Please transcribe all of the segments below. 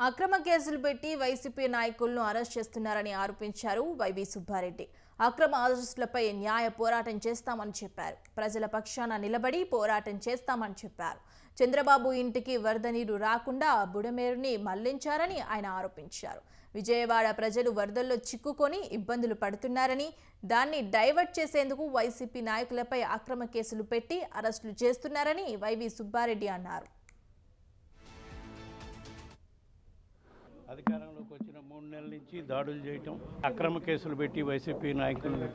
అక్రమ కేసులు పెట్టి వైసీపీ నాయకులను అరెస్ట్ చేస్తున్నారని ఆరోపించారు వైవి సుబ్బారెడ్డి. అక్రమ అరెస్టులపై న్యాయ పోరాటం చేస్తామని చెప్పారు. ప్రజల పక్షాన నిలబడి పోరాటం చేస్తామని చెప్పారు. చంద్రబాబు ఇంటికి వరద నీరు రాకుండా బుడమేరుని మళ్లించారని ఆయన ఆరోపించారు. విజయవాడ ప్రజలు వరదల్లో చిక్కుకొని ఇబ్బందులు పడుతున్నారని, దాన్ని డైవర్ట్ చేసేందుకు వైసీపీ నాయకులపై అక్రమ కేసులు పెట్టి అరెస్టులు చేస్తున్నారని వైవి సుబ్బారెడ్డి అన్నారు. అధికారంలోకి వచ్చిన 3 నెలల నుంచి దాడులు చేయటం, అక్రమ కేసులు పెట్టి వైసీపీ నాయకులను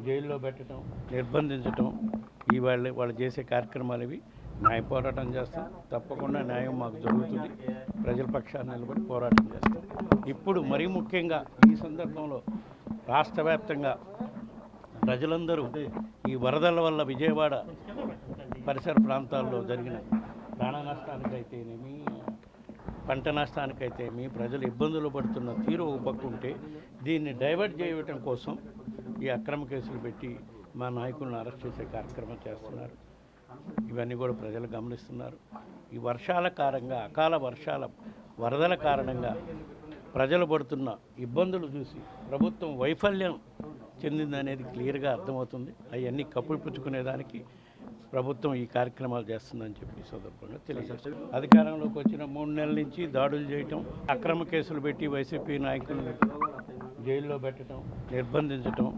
జైల్లో పెట్టడం, నిర్బంధించడం, వాళ్ళు చేసే కార్యక్రమాలు ఇవి. న్యాయ పోరాటం చేస్తాం. తప్పకుండా న్యాయం మాకు జరుగుతుంది. ప్రజల పక్షాన్ని నిలబడి పోరాటం చేస్తాం. ఇప్పుడు మరీ ముఖ్యంగా ఈ సందర్భంలో రాష్ట్ర వ్యాప్తంగా ప్రజలందరూ ఈ వరదల వల్ల విజయవాడ పరిసర ప్రాంతాల్లో జరిగిన ప్రాణ నష్టానికైతేనేమి, పంట నష్టానికైతేమి, ప్రజలు ఇబ్బందులు పడుతున్న తీరు ఉపకుంటే దీన్ని డైవర్ట్ చేయటం కోసం ఈ అక్రమ కేసులు పెట్టి మా నాయకులను అరెస్ట్ చేసే కార్యక్రమం చేస్తున్నారు. ఇవన్నీ కూడా ప్రజలు గమనిస్తున్నారు. ఈ వర్షాల కారణంగా, అకాల వర్షాల వరదల కారణంగా ప్రజలు పడుతున్న ఇబ్బందులు చూసి ప్రభుత్వం వైఫల్యం చెందిందనేది క్లియర్గా అర్థమవుతుంది. అవన్నీ కప్పిపుచ్చుకునేదానికి ప్రభుత్వం ఈ కార్యక్రమాలు చేస్తుందని చెప్పి సందర్భంగా తెలియజేస్తారు. అధికారంలోకి వచ్చిన 3 నెలల నుంచి దాడులు చేయటం, అక్రమ కేసులు పెట్టి వైసీపీ నాయకులను జైల్లో పెట్టడం, నిర్బంధించడం,